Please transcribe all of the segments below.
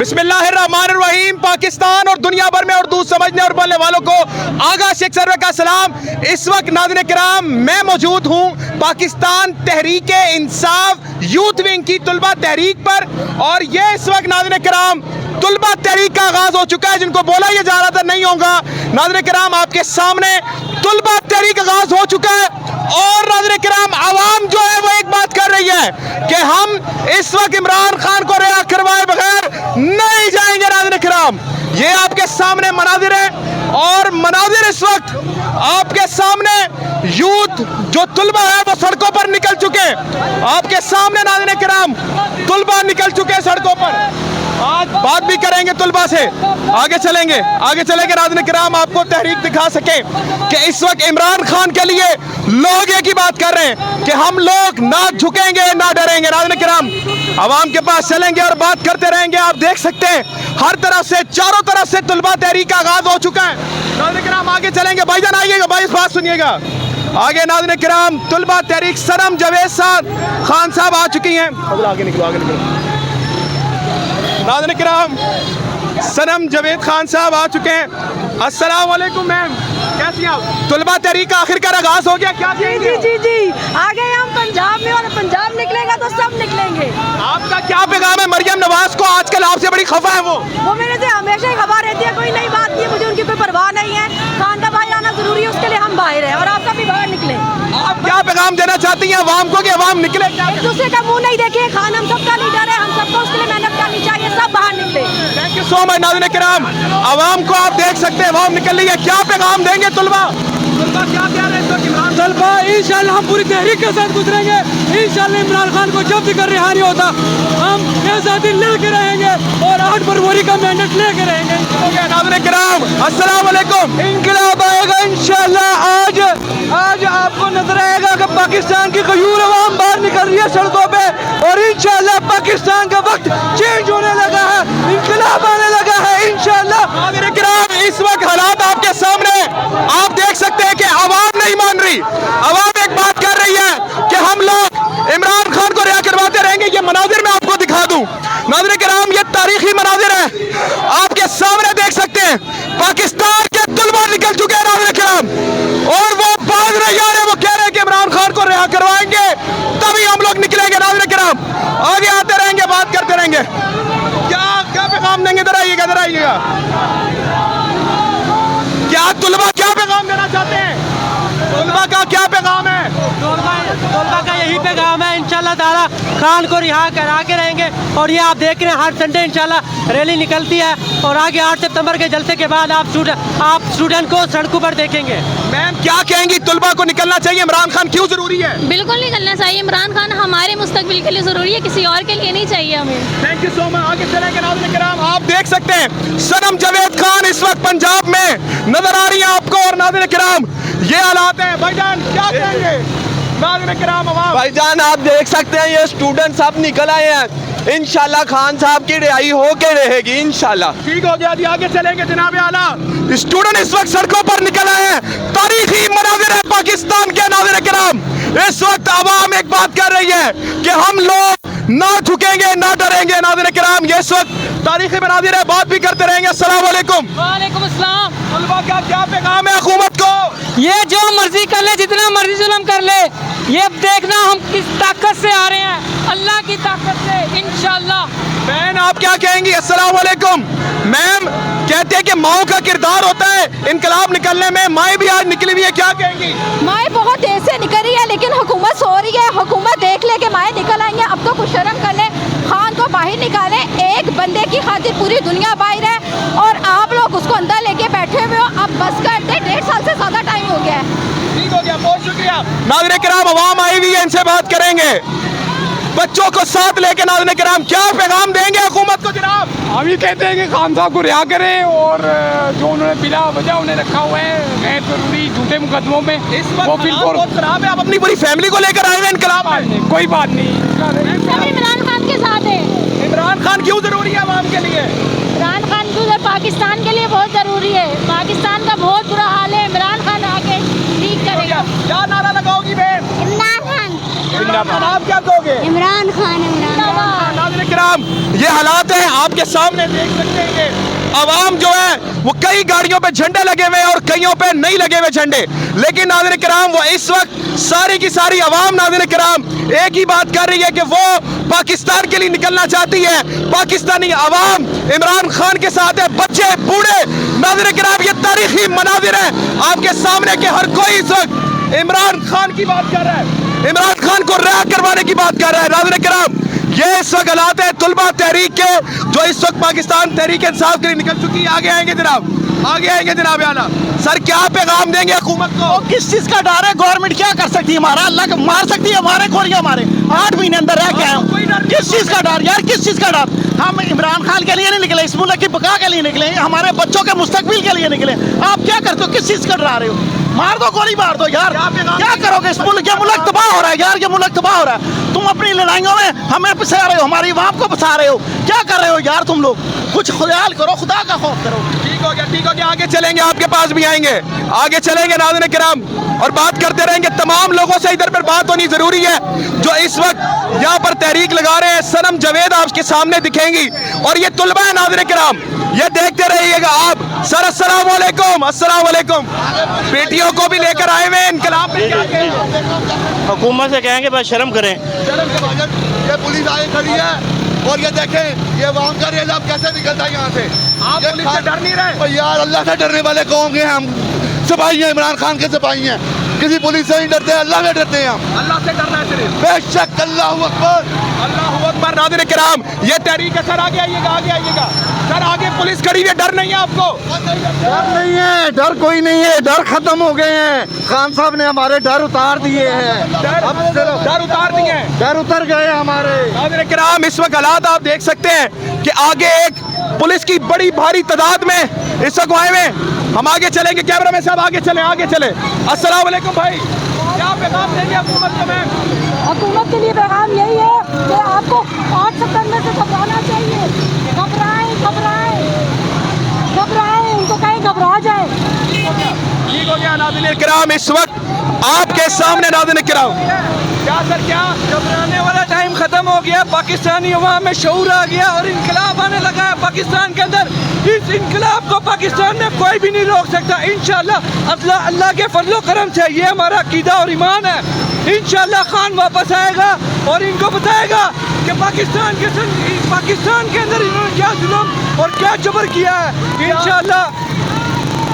बिस्मिल्लाहिर्रहमानिर्रहीम। पाकिस्तान और दुनिया भर में उर्दू समझने और बोलने वालों को आगा शेख सर्वे का सलाम। इस वक्त नाज़रीन किराम मैं मौजूद हूँ पाकिस्तान तहरीक इंसाफ यूथ विंग की तुलबा तहरीक पर, और ये इस वक्त नाज़रीन किराम तुलबा तहरीक का आगाज हो चुका है, जिनको बोला ये जा रहा था नहीं होगा। नाज़रीन किराम आपके सामने तुलबा तहरीक आगाज हो चुका है, और नाज़रीन किराम आवाम जो है वो एक बात कर रही है कि हम इस वक्त इमरान खान को रिहा करवाए बगैर नहीं जाएंगे। नाज़रीन किराम ये आपके सामने मनाजिर है, और मनाजिर इस वक्त आपके सामने यूथ जो तुलबा है वो सड़कों पर निकल चुके। आपके सामने नाज़रीन किराम तुलबा निकल चुके सड़कों पर। आज बात भी करेंगे तुलबा से, आगे चलेंगे नाज़रीन किराम आपको तहरीक दिखा सके कि इस वक्त इमरान खान के लिए लोग एक ही बात कर रहे हैं कि हम लोग ना झुकेंगे ना डरेंगे। नाज़रीन किराम आवाम के पास चलेंगे और बात करते रहेंगे। आप देख सकते हैं हर तरफ से चारों तरफ से तुलबा तहरीक का आगाज हो चुका है। नाज़रीन किराम आगे चलेंगे, भाईजान आइएगा, भाई इस बात सुनिएगा आगे। नाज़रीन किराम तुलबा तहरीक सनम जावेद खान साहब आ चुकी हैं। आगे निकलो। नाज़रीन किराम सनम जावेद खान साहब आ चुके हैं। अस्सलाम वालेकुम मैम, कैसी आप? तुलबा तहरीक का आखिरकार आगाज हो गया, क्या कहेंगे? जी आ गए हम पंजाब में, और पंजाब निकलेगा तो सब निकलेंगे। आपका क्या पैगाम है मरियम नवाज को? आजकल आपसे बड़ी खफा है वो मेरे से हमेशा ही खबर रहती है, कोई नई बात नहीं है, मुझे उनकी कोई परवाह नहीं है। खान का भाई आना जरूरी है, उसके लिए हम बाहर हैं और आप सब भी बाहर निकले। आप क्या पैगाम देना चाहती हैं अवाम को कि अवाम निकले? एक दूसरे का मुंह नहीं देखे, खान हम सबका लीडर है, हम सबको उसके लिए मेहनत करनी चाहिए, सब बाहर निकले। Thank you so much. नाज़रीन किराम अवाम को आप देख सकते हैं, अवाम निकल रही है। क्या पैगाम देंगे तुलबा क्या कह रहे हैं? तलबा इंशाल्लाह हम पूरी तहरीक के साथ गुजरेंगे। इंशाल्लाह इमरान खान को जब तक रिहा नहीं होता हम आज़ादी लेके रहेंगे और 8 फरवरी का मेहनत लेके रहेंगे। नाज़रीन किराम अस्सलाम वालेकुम। इंकलाब आएगा इंशाल्लाह। आज आपको नजर आएगा कि पाकिस्तान की गयूर अवाम बाहर निकल रही है सड़कों पे, और इंशाल्लाह पाकिस्तान का वक्त चेंज होने लगा है, इंकलाब आने लगा है इंशाल्लाह। नाज़रीन किराम इस वक्त हालात आपके सामने आप देख सकते हैं कि आवाम नहीं मान रही। आवाम एक बात कर रही है कि हम लोग इमरान खान को रिहा करवाते रहेंगे। ये मनाजिर मैं आपको दिखा दूं। नाज़रीन किराम ये तारीखी मनाजिर है, आपके सामने देख सकते हैं। पाकिस्तान के तुलबा निकल चुके हैं नाज़रीन किराम, और वो भाग रहे हैं, वो कह रहे हैं कि इमरान खान को रिहा करवाएंगे तभी हम लोग निकलेंगे। नाज़रीन किराम आगे आते रहेंगे, बात करते रहेंगे। क्या पैगाम देंगे? इधर आइएगा। क्या तुलबा क्या पैगाम देना चाहते हैं? तुलबा का क्या पैगाम है? तलबा का यही पैगाम है, इंशाल्लाह ताला खान को रिहा करा के रहेंगे। और ये आप देख रहे हैं हर संडे इंशाल्लाह रैली निकलती है, और आगे 8 सितंबर के जलसे के बाद आप स्टूडेंट को सड़कों पर देखेंगे। मैम क्या कहेंगी? तुलबा को निकलना चाहिए, इमरान खान क्यों जरूरी है? बिल्कुल निकलना चाहिए। इमरान खान हमारे मुस्तकबिल के लिए जरूरी है, किसी और के लिए नहीं चाहिए हमें। Thank you so much. आगे चलेंगे नाज़रीन किराम, आप देख सकते हैं सनम जावेद खान इस वक्त पंजाब में नजर आ रही है आपको, और नाज़रीन किराम ये हालात है। भाईजान क्या कहेंगे? नाज़रीन किराम भाईजान आप देख सकते हैं ये स्टूडेंट सब निकल आए हैं। इंशाल्लाह खान साहब की रिहाई होके रहेगी इंशाल्लाह। ठीक हो गया जी, आगे चलेंगे जनाब आला। स्टूडेंट इस वक्त सड़कों पर निकल आए हैं, तारीखी मनाजिर है पाकिस्तान के। नाज़रीन किराम इस वक्त आवाम एक बात कर रही है कि हम लोग ना झुकेंगे ना डरेंगे। नाज़रीन किराम ये इस वक्त तारीखी मनाजिर है, बात भी करते रहेंगे। अस्सलाम वालेकुम। वालेकुम अस्सलाम। तुलबा का क्या पैगाम है हुकूमत को? ये जो मर्जी कर ले, जितना मर्जी जुल्म कर ले, ये देखना हम किस ताकत से आ रहे हैं, अल्लाह की ताकत से इंशाल्लाह। बहन आप क्या कहेंगी? अस्सलाम वालेकुम। मैम कहते हैं कि माओ का किरदार होता है इनकलाब निकलने में, माएँ भी आज निकली हुई है, क्या कहेंगी? माए बहुत देर से निकल रही है, लेकिन हुकूमत सो रही है। हुकूमत देख ले कि माए निकल आई है, अब तो कुछ शर्म कर ले, खान को बाहर निकाले। एक बंदे की खातिर पूरी दुनिया बाहर है, और आप लोग उसको अंदर लेके बैठे हुए हो। अब बस कर दे, 1.5 साल से ज्यादा टाइम हो गया है। ठीक हो गया, बहुत शुक्रिया। नाज़रीन किराम अवाम आई हुई है, इनसे बात करेंगे। बच्चों को साथ लेके नाज़रीन किराम क्या पैगाम देंगे हुकूमत को जनाब? हम ये कहते हैं कि खान साहब को रिहा करें, और जो उन्होंने बिला वजह उन्हें रखा हुआ है गैर जरूरी झूठे मुकदमों में, इस वक्त वो बिल्कुल बहुत खराब है। आप अपनी पूरी फैमिली को लेकर आए हुए इनकलाब में? कोई बात नहीं। सब इमरान खान के साथ है। इमरान खान क्यों जरूरी है अवाम के लिए? इमरान खान तो पाकिस्तान के लिए बहुत जरूरी है। पाकिस्तान का बहुत बुरा हाल है, इमरान खान आके ठीक करेगा। क्या नारा लगाओगी बहन? इमरान खान। जिंदाबाद। आप क्या कहोगे? इमरान खान नाज़रीन किराम, ये हालात हैं आपके सामने, देख सकते हैं ये आवाम जो है वो कई गाड़ियों पे झंडे लगे हुए हैं और कईयों पे नहीं लगे हुए झंडे, लेकिन नाज़रीन किराम वो इस वक्त सारी की सारी आवाम नाज़रीन किराम एक ही बात कर रही है कि वो पाकिस्तान के लिए निकलना चाहती है। पाकिस्तानी आवाम इमरान खान के साथ है, बच्चे बूढ़े। नाज़रीन किराम, ये तारीखी मनाजिर है आपके सामने कि हर कोई इस वक्त इमरान खान की बात कर रहा है, इमरान खान को रिहा करवाने की बात कर रहा है। नाज़रीन किराम, ये इस वक्त हालात है तुलबा तहरीक के, जो इस वक्त पाकिस्तान तहरीक इंसाफ के लिए निकल चुकी है। आगे आएंगे जनाब, आगे आएंगे जनाब आला। सर, क्या पैगाम देंगे हुकूमत को? किस चीज का डर है? गवर्नमेंट क्या कर सकती है? हमारा अल्लाह को मार सकती है? हमारे गोलियां मारे 8 महीने अंदर रह के आए हम। किस चीज का डर यार? किस चीज का डर? हम इमरान खान के लिए नहीं निकले, इस मुल्क की बका के लिए निकले, हमारे बच्चों के मुस्तकबिल के लिए निकले। आप क्या करते हो? किस चीज का डरा रहे हो? मार दो, गोली मार दो यार। क्या करोगे? इस मुल्क, ये मुल्क तबाह हो रहा है यार, ये मुल्क तबाह हो रहा है। तुम अपनी लड़ाइयों में हमें फंसा रहे हो, हमारी बाप को फंसा रहे हो। क्या कर रहे हो यार तुम लोग? कुछ ख्याल करो, खुदा का खौफ करो। ठीक हो गया, ठीक हो गया। आगे चलेंगे, आपके पास भी आएंगे, आगे चलेंगे नाज़रीन किराम और बात करते रहेंगे। तमाम लोगों से इधर पर बात होनी जरूरी है जो इस वक्त यहाँ पर तहरीक लगा रहे हैं। सनम जावेद आपके सामने दिखेंगी और ये तुलबा है नाज़रीन किराम, ये देखते रहिएगा आप। सर अस्सलाम वालेकुम, अस्सलाम वालेकुम। बेटियों को भी लेकर आए हुए इनकलाब में, क्या कहें? हुकूमत से कहेंगे बस शर्म करें। ये पुलिस आई खड़ी है और ये देखें ये वहाँ का रेल अब कैसे निकलता है यहाँ से। आप पुलिस से डर नहीं रहे? यार अल्लाह से डरने वाले कौन हैं? हम सिपाही हैं, इमरान खान के सिपाही हैं, किसी पुलिस से नहीं डरते, अल्लाह से डरते हैं हम। अल्लाह से डरना है सिर्फ। बेशक। अल्लाहू अकबर, अल्लाहू अकबर। नाज़रीन किराम, ये तहरीक है। सर आगे आइएगा, आगे आइएगा सर, आगे पुलिस खड़ी है, डर नहीं है आपको? डर नहीं है, डर कोई नहीं है, डर खत्म हो गए हैं। खान साहब ने हमारे डर उतार दिए हैं, डर उतार दिए हैं, डर उतर गए हमारे। नाज़रीन किराम, इस वक्त हालात आप देख सकते हैं कि आगे एक पुलिस की बड़ी भारी तादाद में इस वक्त आए हुए। हम आगे चलेंगे, कैमरा मैन साहब आगे चले, आगे चले। अस्सलाम वालेकुम भाई, क्या पैगाम देंगे हुकूमत को? मैम, हुकूमत के लिए पैगाम यही है कि आपको 8 सितंबर से घबराना चाहिए। घबराएं, घबराएं, घबराएं, उनको कहीं घबरा जाए। ठीक हो गया। नाज़रीन किराम, इस वक्त आपके सामने नाज़रीन किराम, क्या सर, क्या घबराने वाला टाइम खत्म हो गया। पाकिस्तानी अवाम में शऊर आ गया और इनकलाब आने लगा है पाकिस्तान के अंदर। इस इनकलाब को पाकिस्तान में कोई भी नहीं रोक सकता इंशाल्लाह। अल्लाह के फजलो करम से ये हमारा अकीदा और ईमान है। इंशाल्लाह खान वापस आएगा और इनको बताएगा कि पाकिस्तान के अंदर इन्होंने क्या जुल्म और क्या जबर किया है। इंशाल्लाह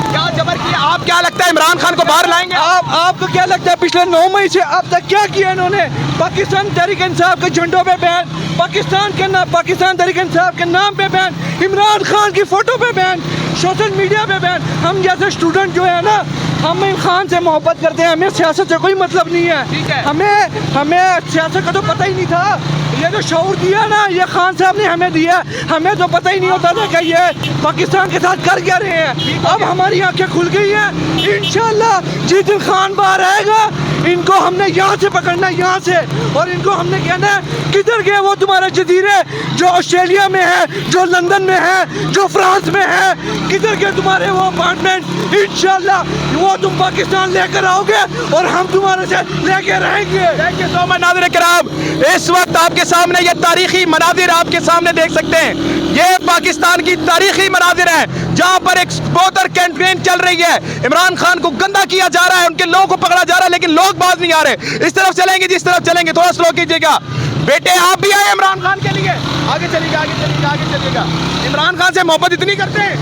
क्या जबर किया? आप क्या लगता है इमरान खान को बाहर लाएंगे? आपको क्या लगता है पिछले 9 मई से अब तक क्या किया इन्होंने? पाकिस्तान तहरीक इंसाफ के झंडों पे बैन, पाकिस्तान तहरीक इंसाफ के नाम पे बैन, इमरान खान की फोटो पे बैन, सोशल मीडिया पे बैन। हम जैसे स्टूडेंट जो है ना, हम खान से मोहब्बत करते हैं, हमें सियासत से कोई मतलब नहीं है। ठीक है। हमें सियासत का तो पता ही नहीं था। ये जो शऊर दिया ना, ये खान साहब ने हमें दिया। हमें तो पता ही नहीं होता था कि ये पाकिस्तान के साथ कर क्या रहे हैं। अब हमारी आंखें खुल गई हैं। इंशाल्लाह जिस दिन खान बाहर आएगा, इनको हमने यहाँ से पकड़ना है, यहाँ से, और इनको हमने कहना है किधर गए वो तुम्हारे जजीरे जो ऑस्ट्रेलिया में है, जो लंदन में है, जो फ्रांस में है, किधर गए तुम्हारे वो अपार्टमेंट? इंशाल्लाह वो तुम पाकिस्तान लेकर आओगे और हम तुम्हारे से लेके रहेंगे। Thank you so much. नाज़रीन किराम, इस वक्त आपके सामने ये तारीखी मनाजिर आपके सामने देख सकते हैं। ये पाकिस्तान की तारीखी मनाजिर है जहाँ पर एक स्पोर्टर कैंपेन चल रही है। इमरान खान को गंदा किया जा रहा है, उनके लोगों को पकड़ा जा रहा है, लेकिन लोग बाज नहीं आ रहे। इस तरफ चलेंगे, जिस तरफ चलेंगे, थोड़ा स्लो कीजिएगा। बेटे आप भी आए इमरान खान के लिए? आगे चलिएगा, आगे चलिएगा, आगे चलिएगा। इमरान खान से मोहब्बत इतनी करते हैं?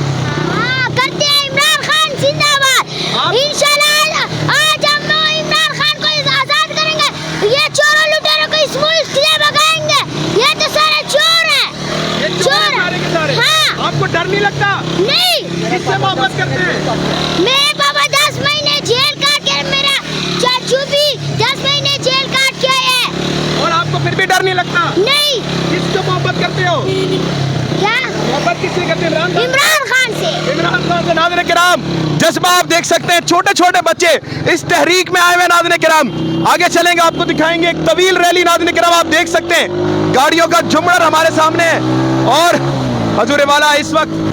हाँ, करते हैं। इमरान खान जिंदाबाद। इंशाल्लाह आज हम इमरान खान को आजाद करेंगे। ये चोरों लुटेरों को इस मुल्क से भगाएंगे। ये तो सारे चोर हैं, ये चोर हैं सारे। हाँ। आपको डर नहीं लगता? नहीं। किससे मोहब्बत करते हैं? मेरे पापा 10 महीने जेल काट के, मेरा चाचू भी 10 महीने जेल काट के आए हैं। और आपको फिर भी डर नहीं लगता? नहीं। किससे मोहब्बत करते हो? क्या मोहब्बत किससे करते हैं? इमरान खान से। इमरान खान से। नाज़रीन किराम, जज्बा आप देख सकते हैं, छोटे छोटे बच्चे इस तहरीक में आए हुए। नाज़रीन किराम, आगे चलेंगे, आपको दिखाएंगे एक तवील रैली। नाज़रीन किराम, आप देख सकते हैं गाड़ियों का झुम्मर हमारे सामने है। और हजूर वाला, इस वक्त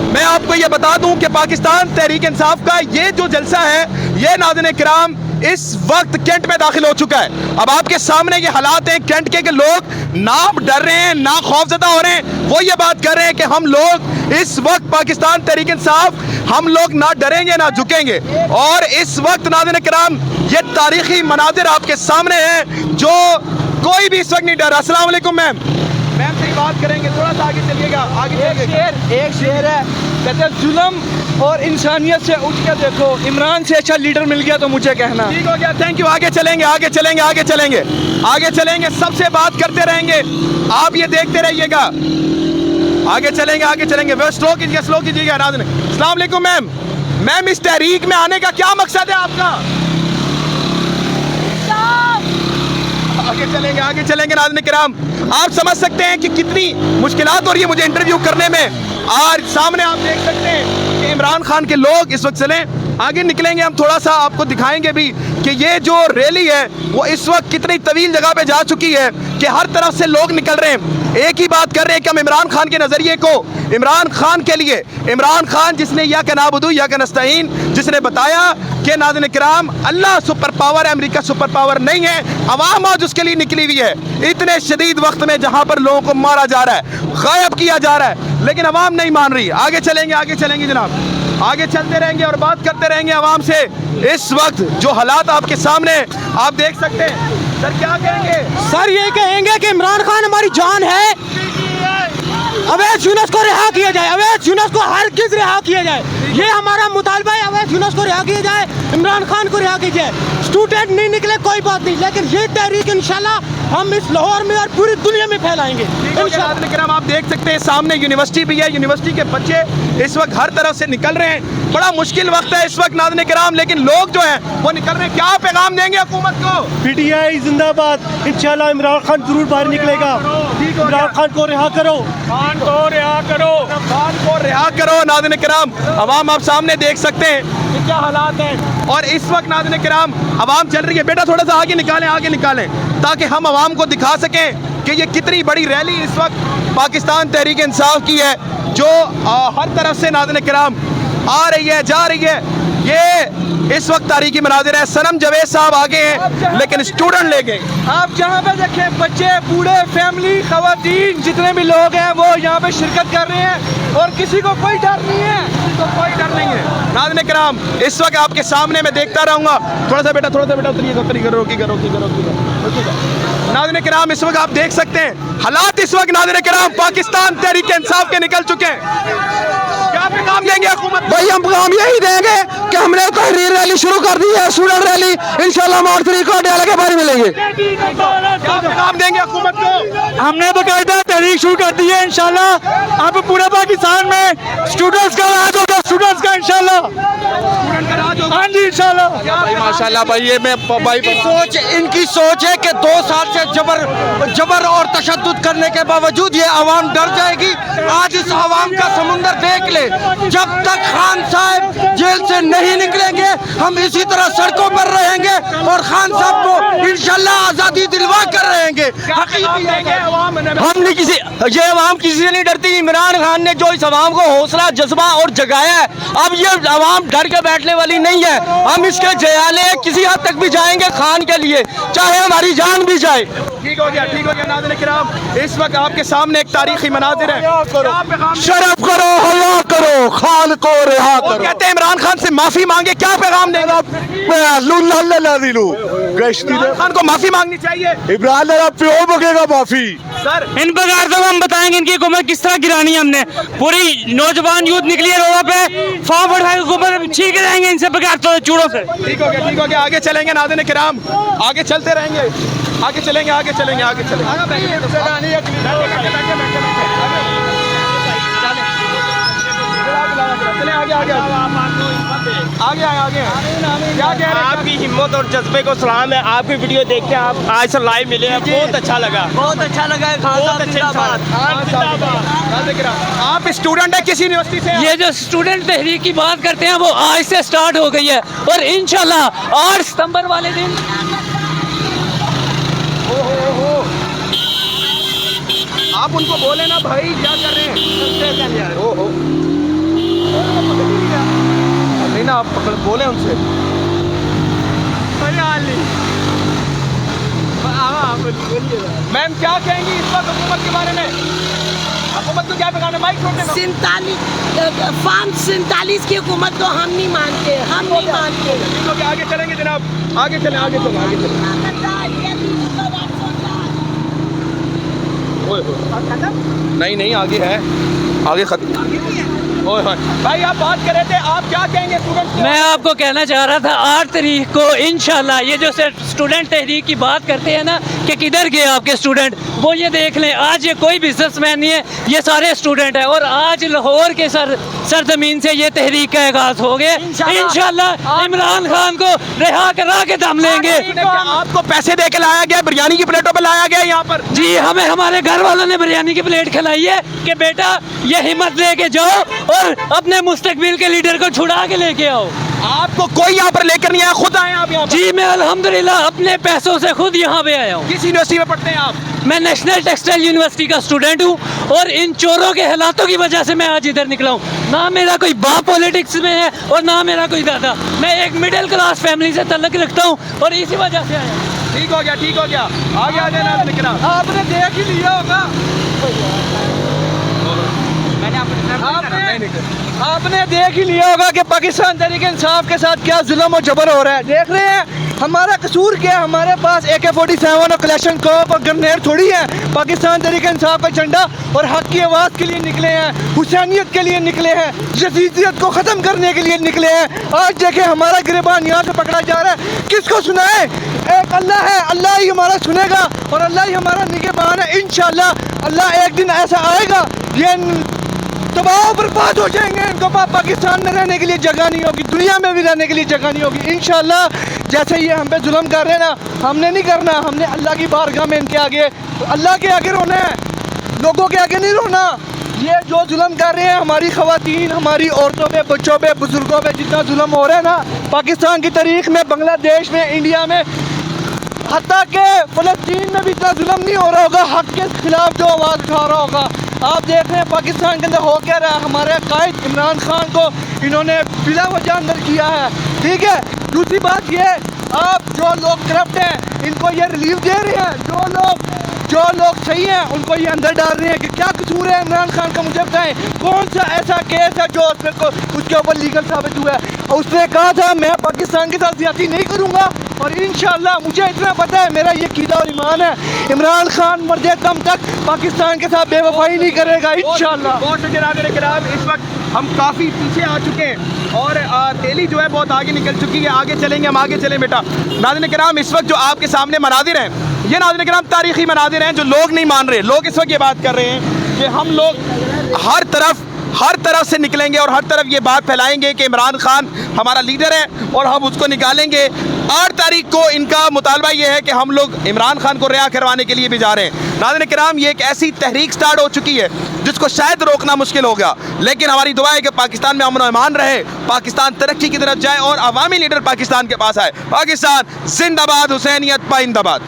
मैं आपको ये बता दूं कि पाकिस्तान तहरीक इंसाफ का ये जो जलसा है, ये नाज़रीन किराम इस वक्त कैंट में दाखिल हो चुका है। अब आपके सामने ये हालात हैं कैंट के लोग ना डर रहे हैं ना खौफजदा हो रहे हैं। वो ये बात कर रहे हैं कि हम लोग इस वक्त पाकिस्तान तहरीक इंसाफ हम लोग ना डरेंगे ना झुकेंगे। और इस वक्त नाज़रीन किराम ये तारीखी मनाजिर आपके सामने हैं जो कोई भी इस वक्त नहीं डर। अस्सलाम वालेकुम मैम से ही बात करेंगे, थोड़ा सा आगे चलिएगा। एक शेर है, कहते हैं जुल्म और इंसानियत से उठ के देखो, इमरान से अच्छा लीडर मिल गया तो मुझे कहना। ठीक हो गया, थैंक यू। आगे चलेंगे आगे चलेंगे आगे चलेंगे आगे चलेंगे, सबसे बात करते रहेंगे, आप ये देखते रहिएगा। आगे चलेंगे वो स्लो कीजिएगा। अस्सलाम वालेकुम मैम इस तहरीक में आने का क्या मकसद है आपका? आगे चलेंगे नाज़रीन किराम। आप समझ सकते हैं कि कितनी मुश्किलात हो रही है मुझे इंटरव्यू करने में। और सामने आप देख सकते हैं कि इमरान खान के लोग इस वक्त चलें आगे निकलेंगे, हम थोड़ा सा आपको दिखाएंगे भी कि ये जो रैली है वो इस वक्त कितनी तवील जगह पे जा चुकी है कि हर तरफ से लोग निकल रहे हैं, एक ही बात कर रहे हैं कि हम इमरान खान के नज़रिए को, इमरान खान के लिए, इमरान खान जिसने या का नाबुदू या का नस्तईन, जिसने बताया कि नाज़रीन किराम अल्लाह सुपर पावर है, अमेरिका सुपर पावर नहीं है, अवाम आज उसके लिए निकली हुई है। इतने शदीद वक्त में जहाँ पर लोगों को मारा जा रहा है, गायब किया जा रहा है, लेकिन अवाम नहीं मान रही। आगे चलेंगे जनाब, आगे चलते रहेंगे और बात करते रहेंगे अवाम से। इस वक्त जो हालात आपके सामने आप देख सकते हैं, सर क्या कहेंगे? सर ये कहेंगे कि इमरान खान हमारी जान है, अवैध यूनुस को रिहा किया जाए, अवैध यूनुस को हर किस रिहा किया जाए, ये हमारा मुतालबा है। अवैध यूनुस को रिहा किया जाए, इमरान खान को रिहा किया जाए। स्टूडेंट नहीं निकले कोई बात नहीं, लेकिन ये तहरीक इंशाल्लाह हम इस लाहौर में और पूरी दुनिया में फैलाएंगे इंशाल्लाह। आप देख सकते हैं सामने यूनिवर्सिटी भी है, यूनिवर्सिटी के बच्चे इस वक्त हर तरफ से निकल रहे हैं। बड़ा मुश्किल वक्त है इस वक्त नाज़रीन किराम, लेकिन लोग जो हैं वो निकल रहे हैं। क्या पैगाम देंगे हुकूमत को? PTI जिंदाबाद, इंशाल्लाह इमरान खान जरूर बाहर निकलेगा। इमरान खान को रिहा करो, खान को रिहा करो नाज़रीन किराम। अवाम आप सामने देख सकते हैं कि क्या हालात हैं और इस वक्त नाज़रीन किराम अवाम चल रही है। बेटा थोड़ा सा आगे निकालें ताकि हम अवाम को दिखा सकें कि ये कितनी बड़ी रैली इस वक्त पाकिस्तान तहरीक इंसाफ की है जो हर तरफ से नाज़रीन किराम आ रही है जा रही है। ये इस वक्त तारीखी मनाजिर है। सनम जवेद साहब आगे हैं लेकिन स्टूडेंट ले गए। आप जहाँ पे देखें बच्चे बूढ़े फैमिली खवातीन जितने भी लोग हैं वो यहाँ पे शिरकत कर रहे हैं और किसी को कोई डर नहीं है, कोई डर नहीं है। नाज़रीन किराम इस वक्त आपके सामने मैं देखता रहूँगा। थोड़ा सा बेटा नाज़रीन किराम इस वक्त आप देख सकते हैं हालात इस वक्त नाज़रीन किराम पाकिस्तान तहरीक इंसाफ के निकल चुके हैं। क्या पैगाम देंगे हुकूमत? भाई हम पैगाम यही देंगे कि हमने तहरीर रैली शुरू कर दी है, स्टूडेंट रैली, इंशाल्लाह मार्च 3 को अडयाला के बारे मिलेंगे। क्या पैगाम देंगे हुकूमत को? हमने बकायदा तहरीक शुरू कर दी है, इंशाल्लाह अब पूरे पाकिस्तान में स्टूडेंट्स का राज होगा, स्टूडेंट्स का इंशाल्लाह। हाँ जी इंशाल्लाह। माशाल्लाह भाई ये मैं भाई इनकी सोच है कि 2 साल से जबर और तशद्दुद करने के बावजूद ये आवाम डर जाएगी। आज इस आवाम का समुंदर देख ले, जब तक खान साहब जेल से नहीं निकलेंगे हम इसी तरह सड़कों पर रहेंगे और खान साहब को इंशाल्लाह आज़ादी दिलवा कर रहेंगे। हम नहीं ये आवाम किसी से नहीं डरती। इमरान खान ने जो इस आवाम को हौसला जज्बा और जगाया है, अब ये आवाम डर के बैठने वाली नहीं है। हम इसके जयाले किसी हद तक भी जाएंगे खान के लिए, चाहे हमारी जान भी जाए। ठीक हो गया नाज़रीन किराम इस वक्त आपके सामने एक तारीखी मनाजिर है। शर्फ करो, हया करो, खान को रिहा करो। कहते हैं इमरान खान से माफी मांगे, क्या पैगाम देंगे? इमरान खान को माफी मांगनी चाहिए। इमरान प्यो बगेगा माफी सर इन बगैर तो हम बताएंगे इनकी हुकूमत किस तरह गिरानी है। हमने पूरी नौजवान यूथ निकली है रोडों पे, फॉर्म उठाए हुकूमत छीक रहेंगे इनसे बगैर तो चूड़ों से। ठीक हो गया आगे चलेंगे नाज़रीन किराम, आगे चलते रहेंगे, आगे चलेंगे आगे क्या कह रहे हैं? आपकी हिम्मत और जज्बे को सलाम है। आपकी वीडियो देख के आप आज से लाइव मिले हैं, बहुत अच्छा लगा है। बहुत अच्छे आप स्टूडेंट है किसी यूनिवर्सिटी से? ये जो स्टूडेंट तहरीक की बात करते हैं वो आज से स्टार्ट हो गई है और इंशाल्लाह 8 सितंबर वाले दिन आप उनको बोले ना भाई क्या कर रहे हैं? नहीं ना आप बोले उनसे। मैम क्या कहेंगी इस वक्त हुकूमत के बारे में? हुकूमत को क्या बिगाड़ना? माइक छोड़ने दो। 47 की हुकूमत को हम नहीं मानते, हम नहीं मानते। ठीक हो गया, आगे चलेंगे जनाब, आगे चलें, आगे चलें, आगे चलें। नहीं नहीं आगे है, आगे खत्म। ओए होए भाई आप बात कर रहे थे, आप क्या कहेंगे स्टूडेंट? मैं आपको कहना चाह रहा था 8 तारीख को इंशाल्लाह ये जो स्टूडेंट तहरीक की बात करते हैं ना कि किधर गए आपके स्टूडेंट, वो ये देख लें आज ये कोई बिजनेसमैन नहीं है, ये सारे स्टूडेंट हैं और आज लाहौर के सरजमीन से ये तहरीक का आगाज हो गया। इंशाल्लाह इमरान खान को रिहा करा के दम लेंगे। आपको पैसे दे के लाया गया, बिरयानी की प्लेटों पे लाया गया यहाँ पर? जी हमें हमारे घर वालों ने बिरयानी की प्लेट खिलाई है कि बेटा ये हिम्मत लेके जाओ और अपने मुस्तकबिल के लीडर को छुड़ा के लेके आओ। आपको कोई यहाँ पर लेकर नहीं आया, खुद आए आप यहाँ पर? जी मैं अल्हम्दुलिल्लाह अपने पैसों से खुद यहाँ पे आया हूँ। किस यूनिवर्सिटी में पढ़ते हैं आप? मैं नेशनल टेक्सटाइल यूनिवर्सिटी का स्टूडेंट हूँ और इन चोरों के हालातों की वजह से मैं आज इधर निकला हूँ। ना मेरा कोई बाप पॉलिटिक्स में है और ना मेरा कोई दादा, मैं एक मिडिल क्लास फैमिली से ताल्लुक रखता हूँ और इसी वजह से आया हूँ। ठीक हो गया, ठीक हो गया, आगे आ जाना निकला। आपने देख ही लिया होगा, आपने देख ही लिया होगा कि पाकिस्तान तहरीक इंसाफ के साथ क्या जुल्म और जबर हो रहा है। देख रहे हैं हमारा कसूर क्या है? हमारे पास AK-47 और कलेक्शन कोप और ग्रेनेड थोड़ी है। पाकिस्तान तहरीक इंसाफ का झंडा और हक की आवाज़ के लिए निकले हैं, हुसैनियत के लिए निकले हैं, यजीदियत को ख़त्म करने के लिए निकले हैं। आज देखें हमारा गिरबान यहाँ से पकड़ा जा रहा है, किसको सुनाए? एक अल्लाह है, अल्लाह ही हमारा सुनेगा और अल्लाह ही हमारा निगहबान है। इंशाअल्लाह अल्लाह एक दिन ऐसा आएगा ये तबाह बर्बाद हो जाएंगे, इनको पाकिस्तान में रहने के लिए जगह नहीं होगी, दुनिया में भी रहने के लिए जगह नहीं होगी। इंशाअल्लाह जैसे ये हम पे जुल्म कर रहे हैं ना, हमने नहीं करना, हमने अल्लाह की बारगाह में इनके आगे, अल्लाह के आगे रोना है, लोगों के आगे नहीं रोना। ये जो जुल्म कर रहे हैं हमारी ख़वातीन, हमारी औरतों पे, बच्चों पे, बुजुर्गों पे जितना जुल्म हो रहा है ना पाकिस्तान की तारीख में, बांग्लादेश में, इंडिया में, हत्ता के फ़लस्तीन में भी इतना जुल्म नहीं हो रहा होगा हक के खिलाफ जो आवाज़ उठा रहा होगा। आप देख रहे हैं पाकिस्तान के अंदर हो क्या रहा है। हमारे कायद इमरान खान को इन्होंने बिला वजह अंदर किया है, ठीक है। दूसरी बात ये, आप जो लोग करप्ट हैं इनको ये रिलीफ दे रहे हैं, जो लोग सही हैं उनको ये अंदर डाल रहे हैं कि क्या कसूर है इमरान खान का, मुझे बताएं कौन सा ऐसा केस है जो उसके ऊपर लीगल साबित हुआ है। उसने कहा था मैं पाकिस्तान के साथ ज्यादती नहीं करूँगा और इंशाअल्लाह मुझे इतना पता है, मेरा ये कीदा और ईमान है, इमरान खान मरते दम तक पाकिस्तान के साथ बेवफाई नहीं करेगा इंशाअल्लाह। बहुत शुक्रिया नाज़रीन किराम, इस वक्त हम काफ़ी पीछे आ चुके हैं और दिल्ली जो है बहुत आगे निकल चुकी है। आगे चलेंगे, हम आगे चलें बेटा। नाज़रीन किराम इस वक्त जो आपके सामने मनाजिर हैं, ये नाज़रीन किराम तारीख़ी मनाजिर हैं जो लोग नहीं मान रहे। लोग इस वक्त ये बात कर रहे हैं कि हम लोग हर तरफ से निकलेंगे और हर तरफ ये बात फैलाएंगे कि इमरान खान हमारा लीडर है और हम उसको निकालेंगे। 8 तारीख को इनका मुतालबा ये है कि हम लोग इमरान खान को रिहा करवाने के लिए भी जा रहे हैं। नाज़रीन किराम ये एक ऐसी तहरीक स्टार्ट हो चुकी है जिसको शायद रोकना मुश्किल हो गया, लेकिन हमारी दुआ है कि पाकिस्तान में अमन और ईमान रहे, पाकिस्तान तरक्की की तरफ जाए और अवामी लीडर पाकिस्तान के पास आए। पाकिस्तान जिंदाबाद, हुसैनियत पाइंदाबाद।